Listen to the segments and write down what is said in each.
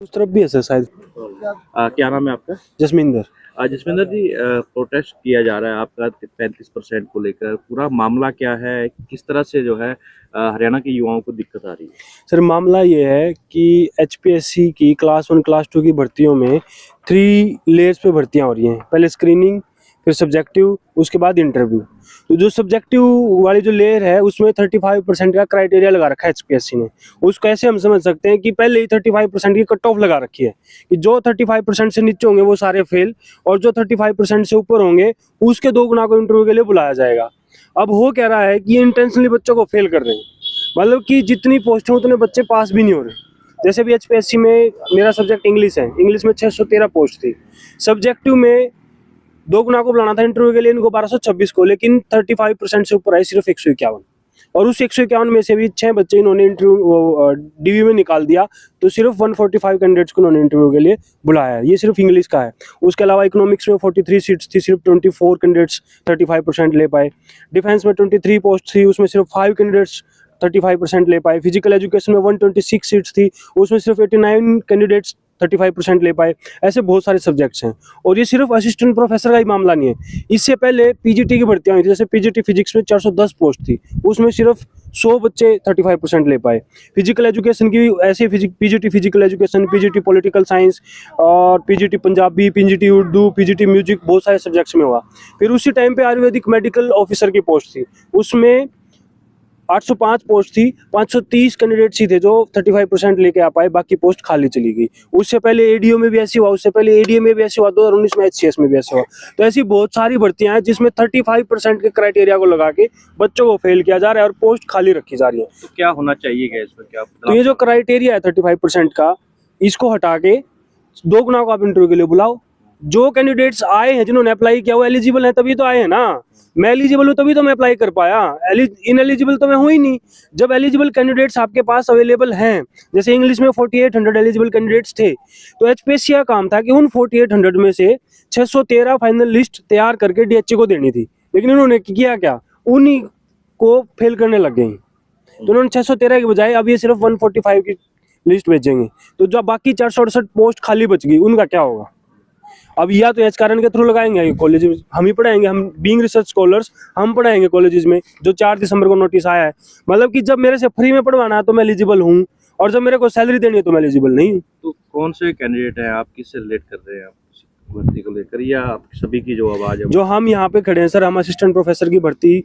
उस तरफ भी है सर शायद। क्या नाम है आपका? जसमिंदर। जसविंदर जी, प्रोटेस्ट किया जा रहा है आपका 35% को लेकर, पूरा मामला क्या है? किस तरह से जो है हरियाणा के युवाओं को दिक्कत आ रही है? सर मामला ये है कि एचपीएससी की क्लास 1 क्लास 2 की भर्तियों में 3 लेयर्स पे भर्तियां हो रही हैं। पहले स्क्रीनिंग, फिर सब्जेक्टिव, उसके बाद इंटरव्यू। तो जो सब्जेक्टिव वाली जो लेयर है उसमें 35% का क्राइटेरिया लगा रखा है एचपीएससी ने। उसको ऐसे हम समझ सकते हैं कि पहले ही 35% की कट ऑफ लगा रखी है कि जो 35% से नीचे होंगे वो सारे फेल, और जो 35% से ऊपर होंगे उसके 2 गुना को इंटरव्यू के लिए बुलाया जाएगा। अब हो कह रहा है कि ये इंटेंशनली बच्चों को फेल कर रहे हैं, मतलब कि जितनी पोस्ट है उतने बच्चे पास भी नहीं हो रहे। जैसे भी एचपीएससी में मेरा सब्जेक्ट इंग्लिश है, इंग्लिश में 613 पोस्ट थी, सब्जेक्टिव में 2 गुना को बुलाना था इंटरव्यू के लिए इनको 1226 को, लेकिन 35% से ऊपर आए सिर्फ 151, और उस 151 में से भी 6 बच्चे इन्होंने इंटरव्यू डीवी में निकाल दिया, तो सिर्फ 145 कैंडिडेट्स को उन्होंने इंटरव्यू के लिए बुलाया है। ये सिर्फ इंग्लिश का है। उसके अलावा इकोनॉमिक्स में 43 सीट्स थी, सिर्फ 24 कैंडिडेट्स 35% ले पाए। डिफेंस में 23 पोस्ट थी, उसमें सिर्फ 5 कैंडिडेट्स 35% ले पाए। फिजिकल एजुकेशन में 126 सीट्स थी, उसमें सिर्फ 89 कैंडिडेट्स 35% ले पाए। ऐसे बहुत सारे सब्जेक्ट्स हैं, और ये सिर्फ असिस्टेंट प्रोफेसर का ही मामला नहीं है। इससे पहले पीजीटी की भर्तियां हुई थी, जैसे पीजीटी फिजिक्स में 410 पोस्ट थी, उसमें सिर्फ 100 बच्चे 35% ले पाए। फिजिकल एजुकेशन की ऐसे PGT physical education, PGT political science, और PGT Punjabi, PGT Urdu, PGT music, बहुत सारे सब्जेक्ट्स में हुआ। फिर उसी टाइम पे आयुर्वेदिक मेडिकल ऑफिसर की पोस्ट थी, उसमें 805 पोस्ट थी, 530 कैंडिडेट ही थे जो 35% लेके आ पाए, बाकी पोस्ट खाली चली गई। उससे पहले एडीओ में भी ऐसी हुआ, उससे पहले एडीए में भी ऐसी हुआ, 2019 में एचसीएस में भी ऐसा हुआ। तो ऐसी बहुत सारी भर्तियां हैं जिसमें 35% के क्राइटेरिया को लगा के बच्चों को फेल किया जा रहा है और पोस्ट खाली रखी जा रही है। तो क्या होना चाहिए इसमें, क्या तो ये जो क्राइटेरिया है 35% का, इसको हटा के 2 गुना को आप इंटरव्यू के लिए बुलाओ। जो कैंडिडेट्स आए हैं, जिन्होंने अप्लाई किया, वो एलिजिबल है तभी तो आए हैं ना। मैं एलिजिबल हूँ तभी तो मैं अप्लाई कर पाया, इनएलिजिबल तो मैं हूँ ही नहीं। जब एलिजिबल कैंडिडेट्स आपके पास अवेलेबल हैं, जैसे इंग्लिश में 4800 एलिजिबल कैंडिडेट्स थे, तो एचपीएससी का काम था कि उन 4800 में से 613 फाइनल लिस्ट तैयार करके डीएचए को देनी थी। लेकिन इन्होंने किया क्या, उन्हीं को फेल करने लग गए। तो उन्होंने 613 के बजाय अब ये सिर्फ 145 की लिस्ट भेजेंगे, तो जो बाकी 468 पोस्ट खाली बच गई उनका क्या होगा। अब या तो एचकारण के थ्रू लगाएंगे कॉलेज में, हम ही पढ़ाएंगे, हम बीइंग रिसर्च स्कॉलर्स हम पढ़ाएंगे कॉलेजेस में। जो 4 दिसंबर को नोटिस आया है, मतलब कि जब मेरे से फ्री में पढ़वाना है तो मैं एलिजिबल हूँ, और जब मेरे को सैलरी देनी है तो मैं एलिजिबल नहीं हूँ। तो कौन से कैंडिडेट हैं आप, किससे रिलेट कर रहे हैं आप भर्ती को लेकर, या आप सभी की जो आवाज है? जो हम यहाँ पे खड़े हैं सर, हम असिस्टेंट प्रोफेसर की भर्ती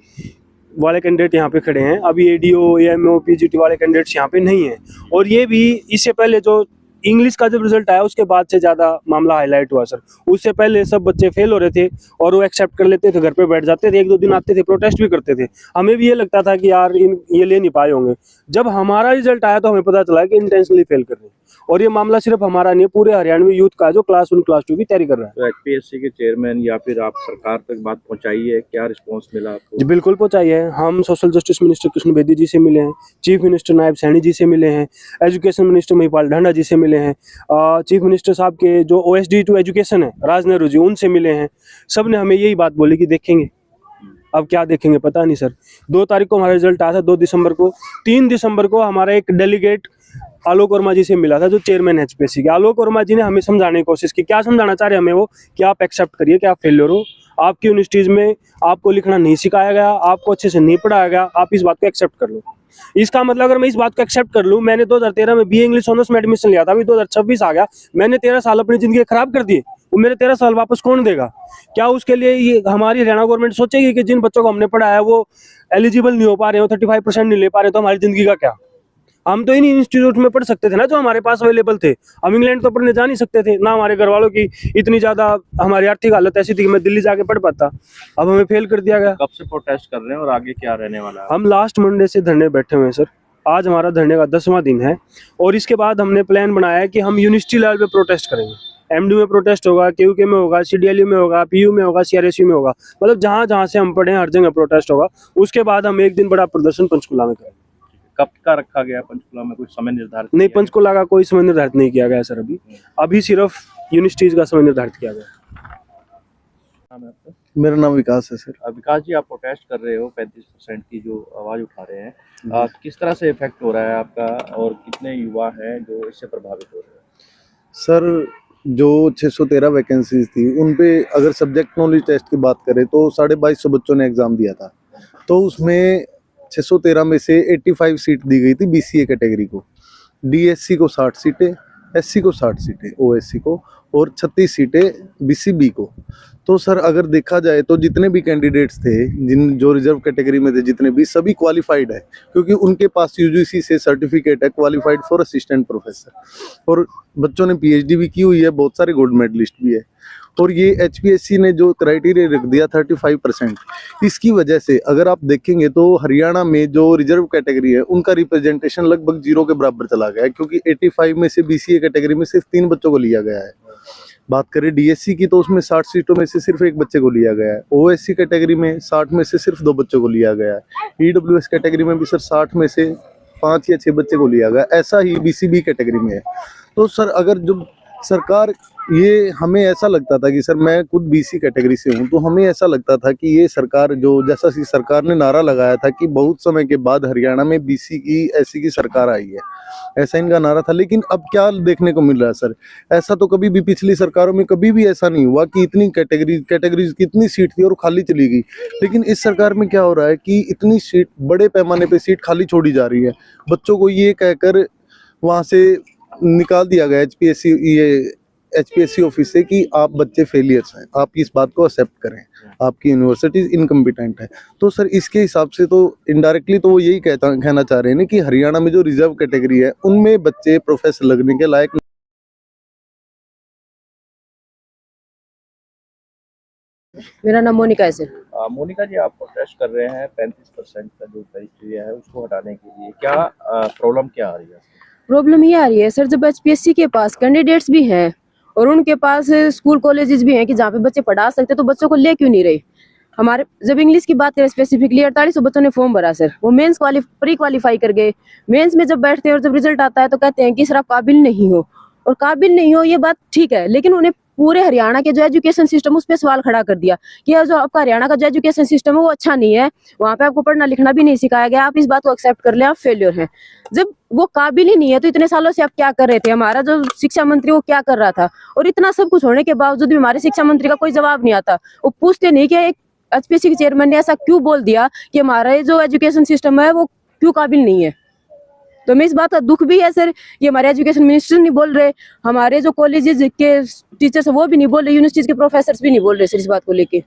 वाले कैंडिडेट यहाँ पे खड़े हैं। अभी एडीओ, एएमओ, पीजीटी वाले कैंडिडेट्स यहाँ पे नहीं है। और ये भी इससे पहले जो इंग्लिश का जब रिजल्ट आया उसके बाद से ज़्यादा मामला हाईलाइट हुआ सर। उससे पहले सब बच्चे फेल हो रहे थे और वो एक्सेप्ट कर लेते थे, घर पे बैठ जाते थे, 1-2 दिन आते थे, प्रोटेस्ट भी करते थे। हमें भी ये लगता था कि यार ये ले नहीं पाए होंगे। जब हमारा रिजल्ट आया तो हमें पता चला कि इंटेंशनली फेल कर रहे हैं। और ये मामला सिर्फ हमारा नहीं है, पूरे हरियाणवी यूथ का है जो क्लास 1 क्लास 2 की तैयारी कर रहा है। तो एचपीएससी के चेयरमैन या फिर आप सरकार तक बात पहुंचाई है, क्या रिस्पांस मिला आपको? जी बिल्कुल पहुंचाई है। हम social justice minister Krishan Bedi ji से मिले हैं, चीफ मिनिस्टर नायब सैनी जी से मिले हैं, एजुकेशन मिनिस्टर महिपाल ढांडा जी से मिले हैं, चीफ मिनिस्टर साहब के जो ओएसडी टू एजुकेशन है राज नेहरू जी, उनसे मिले हैं। सब ने हमें यही बात बोली कि देखेंगे। अब क्या देखेंगे पता नहीं सर। 2 तारीख को हमारा रिजल्ट आया था, 2 दिसंबर को। 3 दिसंबर को हमारा एक डेलीगेट आलोक वर्मा जी से मिला था, जो चेयरमैन है एचपीएससी के। आलोक वर्मा जी ने हमें समझाने की कोशिश की। क्या समझाना चाह रहे हमें वो, कि आप एक्सेप्ट करिए कि आप फेलियर हो, आपकी यूनिवर्सिटीज में आपको लिखना नहीं सिखाया गया, आपको अच्छे से नहीं पढ़ाया गया, आप इस बात को एक्सेप्ट कर लो। इसका मतलब अगर मैं इस बात को एक्सेप्ट कर लूँ, मैंने 2013 में बीए इंग्लिश ऑनर्स में एडमिशन लिया था, अभी 2026 आ गया, मैंने 13 साल अपनी जिंदगी खराब कर दिए, वो मेरे 13 साल वापस कौन देगा। क्या उसके लिए ये हमारी हरियाणा गवर्नमेंट सोचेगी कि जिन बच्चों को हमने पढ़ाया वो एलिजिबल नहीं हो पा रहे हो, 35% नहीं ले पा रहे, तो हमारी जिंदगी का क्या। हम तो इन इंस्टीट्यूट में पढ़ सकते थे ना जो हमारे पास अवेलेबल थे। हम इंग्लैंड तो पढ़ने जा नहीं सकते थे ना, हमारे घर वालों की इतनी ज्यादा हमारी आर्थिक हालत ऐसी थी कि मैं दिल्ली जाके पढ़ पाता। अब हमें फेल कर दिया गया। कब से प्रोटेस्ट कर रहे हैं और आगे क्या रहने वाला है? हम लास्ट मंडे से धरने बैठे हुए हैं सर। आज हमारा धरने का 10वां दिन है, और इसके बाद हमने प्लान बनाया है कि हम यूनिवर्सिटी लेवल पे प्रोटेस्ट करेंगे। एमडी में प्रोटेस्ट होगा, केयूके में होगा, सीडीएलयू में होगा, पीयू में होगा, सीआरएसयू में होगा, मतलब जहाँ जहाँ से हम पढ़े हर जगह प्रोटेस्ट होगा। उसके बाद हम एक दिन बड़ा प्रदर्शन पंचकुला में करेंगे। कब का रखा गया पंचकुला में, कुछ समय निर्धारित नहीं, पंचकुला का कोई समय निर्धारित नहीं किया गया सर। अभी सिर्फ यूनिवर्सिटीज का समय निर्धारित किया गया। मेरा नाम विकास है सर। विकास जी, आप प्रोटेस्ट कर रहे हो, 35% की जो आवाज उठा रहे हैं, किस तरह से इफेक्ट हो रहा है आपका, और कितने युवा हैं जो इससे प्रभावित हो रहे हैं? सर जो 613 वैकेंसीज थी उन पे अगर सब्जेक्ट नॉलेज टेस्ट की बात करें तो 2250 बच्चों ने एग्ज़ाम दिया था। तो उसमें 613 में से 85 सीट दी गई थी बीसीए कैटेगरी को, डीएससी को 60 सीटें, एससी को 60 सीटें, ओएससी को, और 36 सीटें बीसीबी को। तो सर अगर देखा जाए तो जितने भी कैंडिडेट्स थे, जिन जो रिजर्व कैटेगरी में थे जितने भी, सभी क्वालिफाइड है, क्योंकि उनके पास यूजीसी से सर्टिफिकेट है क्वालिफाइड फॉर असिस्टेंट प्रोफेसर, और बच्चों ने पीएचडी भी की हुई है, बहुत सारे गोल्ड मेडलिस्ट भी है। और ये एचपीएससी ने जो क्राइटेरिया रख दिया 35%, इसकी वजह से अगर आप देखेंगे तो हरियाणा में जो रिजर्व कैटेगरी है उनका रिप्रेजेंटेशन लगभग 0 के बराबर चला गया है, क्योंकि 85 में से बीसीए कैटेगरी में सिर्फ 3 बच्चों को लिया गया है। बात करें डीएससी की तो उसमें 60 सीटों में से सिर्फ 1 बच्चे को लिया गया है। ओएससी कैटेगरी में 60 में से सिर्फ 2 बच्चों को लिया गया है। ईडब्ल्यूएस कैटेगरी में भी सर 60 में से 5 या 6 बच्चे को लिया गया। ऐसा ही बीसीबी कैटेगरी में है। तो सर अगर जो सरकार, ये हमें ऐसा लगता था कि सर, मैं खुद बीसी कैटेगरी से हूँ, तो हमें ऐसा लगता था कि ये सरकार जो, जैसा कि सरकार ने नारा लगाया था कि बहुत समय के बाद हरियाणा में बीसी की एससी की सरकार आई है, ऐसा इनका नारा था। लेकिन अब क्या देखने को मिल रहा है सर, ऐसा तो कभी भी पिछली सरकारों में कभी भी ऐसा नहीं हुआ कि इतनी कैटेगरीज की इतनी सीट थी और खाली चली गई। लेकिन इस सरकार में क्या हो रहा है कि इतनी सीट, बड़े पैमाने पे सीट खाली छोड़ी जा रही है। बच्चों को ये कहकर वहाँ से निकाल दिया गया एचपीएससी ऑफिस से कि आप बच्चे फेलियर्स हैं, आप इस बात को एक्सेप्ट करें, आपकी यूनिवर्सिटीज इनकम्पिटेंट है। तो सर इसके हिसाब से तो इनडायरेक्टली तो वो यही कहना चाह रहे हैं कि हरियाणा में जो रिजर्व कैटेगरी है उनमें बच्चे प्रोफेसर लगने के लायक। मेरा नाम मोनिका है सर। मोनिका जी, आप प्रोटेस्ट कर रहे हैं 35% का जो क्राइटेरिया है उसको हटाने के लिए, क्या प्रॉब्लम क्या आ रही है? प्रॉब्लम ये आ रही है सर, जब एचपीएससी के पास कैंडिडेट्स भी हैं और उनके पास स्कूल कॉलेजेस भी हैं कि जहाँ पे बच्चे पढ़ा सकते, तो बच्चों को ले क्यों नहीं रहे? हमारे जब इंग्लिश की बात करें स्पेसिफिकली, 4800 बच्चों ने फॉर्म भरा सर, वो मेंस प्री क्वालिफाई कर गए। मेंस में जब बैठते हैं और जब रिजल्ट आता है तो कहते हैं कि सर आप काबिल नहीं हो। और काबिल नहीं हो ये बात ठीक है, लेकिन उन्हें पूरे हरियाणा के जो एजुकेशन सिस्टम उस पर सवाल खड़ा कर दिया कि यह जो आपका हरियाणा का जो एजुकेशन सिस्टम है वो अच्छा नहीं है, वहाँ पे आपको पढ़ना लिखना भी नहीं सिखाया गया, आप इस बात को एक्सेप्ट कर ले, आप फेलियर हैं। जब वो काबिल ही नहीं है तो इतने सालों से आप क्या कर रहे थे? हमारा जो शिक्षा मंत्री वो क्या कर रहा था? और इतना सब कुछ होने के बावजूद भी हमारे शिक्षा मंत्री का कोई जवाब नहीं आता। वो पूछते नहीं कि एक एचपीएससी के चेयरमैन ने ऐसा क्यों बोल दिया कि हमारा जो एजुकेशन सिस्टम है वो क्यों काबिल नहीं है। तो हमें इस बात का दुख भी है सर, ये हमारे एजुकेशन मिनिस्टर नहीं बोल रहे, हमारे जो कॉलेजेस के टीचर्स वो भी नहीं बोल रहे, यूनिवर्सिटीज के प्रोफेसर्स भी नहीं बोल रहे सर इस बात को लेके।